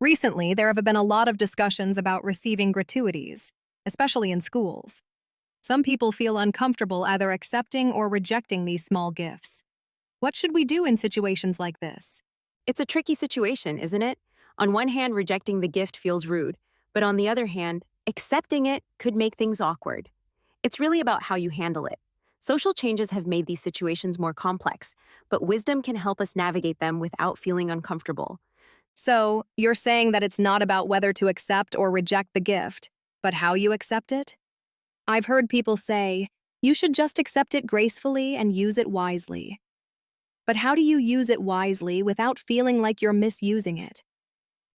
Recently, there have been a lot of discussions about receiving gratuities, especially in schools. Some people feel uncomfortable either accepting or rejecting these small gifts. What should we do in situations like this? It's a tricky situation, isn't it? On one hand, rejecting the gift feels rude, but on the other hand, accepting it could make things awkward. It's really about how you handle it. Social changes have made these situations more complex, but wisdom can help us navigate them without feeling uncomfortable. So, you're saying that it's not about whether to accept or reject the gift, but how you accept it? I've heard people say, you should just accept it gracefully and use it wisely. But how do you use it wisely without feeling like you're misusing it?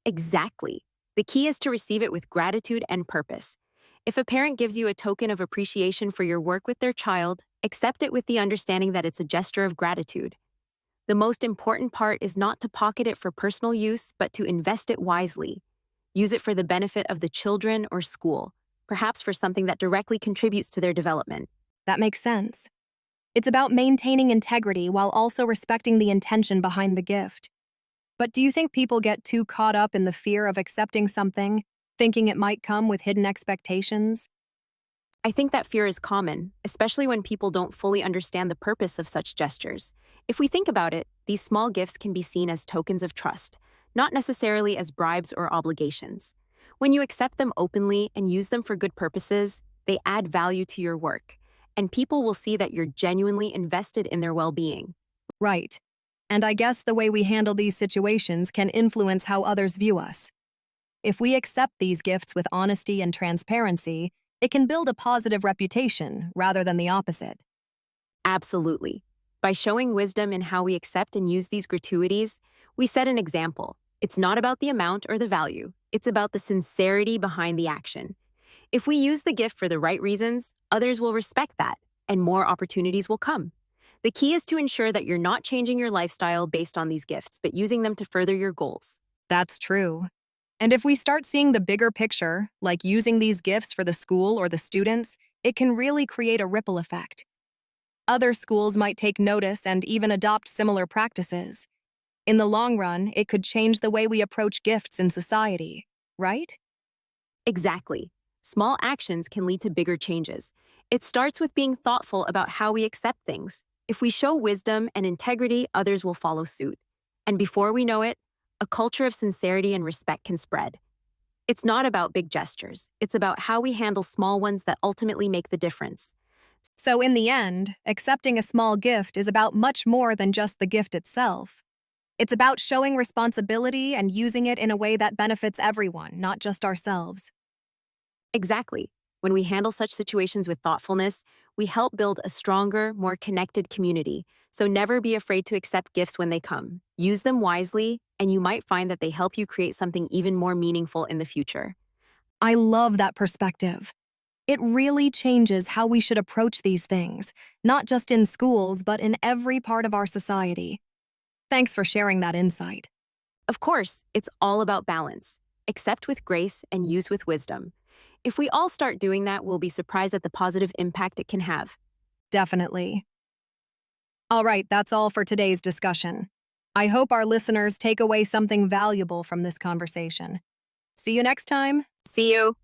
Exactly. The key is to receive it with gratitude and purpose. If a parent gives you a token of appreciation for your work with their child, accept it with the understanding that it's a gesture of gratitude. The most important part is not to pocket it for personal use, but to invest it wisely. Use it for the benefit of the children or school, perhaps for something that directly contributes to their development. That makes sense. It's about maintaining integrity while also respecting the intention behind the gift. But do you think people get too caught up in the fear of accepting something, thinking it might come with hidden expectations? I think that fear is common, especially when people don't fully understand the purpose of such gestures. If we think about it, these small gifts can be seen as tokens of trust, not necessarily as bribes or obligations. When you accept them openly and use them for good purposes, they add value to your work, and people will see that you're genuinely invested in their well-being. Right. And I guess the way we handle these situations can influence how others view us. If we accept these gifts with honesty and transparency, it can build a positive reputation rather than the opposite. Absolutely. By showing wisdom in how we accept and use these gratuities, we set an example. It's not about the amount or the value, it's about the sincerity behind the action. If we use the gift for the right reasons, others will respect that, and more opportunities will come. The key is to ensure that you're not changing your lifestyle based on these gifts, but using them to further your goals. That's true. And if we start seeing the bigger picture, like using these gifts for the school or the students, it can really create a ripple effect. Other schools might take notice and even adopt similar practices. In the long run, it could change the way we approach gifts in society, right? Exactly. Small actions can lead to bigger changes. It starts with being thoughtful about how we accept things. If we show wisdom and integrity, others will follow suit. And before we know it, a culture of sincerity and respect can spread. It's not about big gestures. It's about how we handle small ones that ultimately make the difference. So, in the end, accepting a small gift is about much more than just the gift itself. It's about showing responsibility and using it in a way that benefits everyone, not just ourselves. Exactly. When we handle such situations with thoughtfulness, we help build a stronger, more connected community. So never be afraid to accept gifts when they come. Use them wisely, and you might find that they help you create something even more meaningful in the future. I love that perspective. It really changes how we should approach these things, not just in schools, but in every part of our society. Thanks for sharing that insight. Of course, it's all about balance. Accept with grace and use with wisdom. If we all start doing that, we'll be surprised at the positive impact it can have. Definitely. All right, that's all for today's discussion. I hope our listeners take away something valuable from this conversation. See you next time. See you!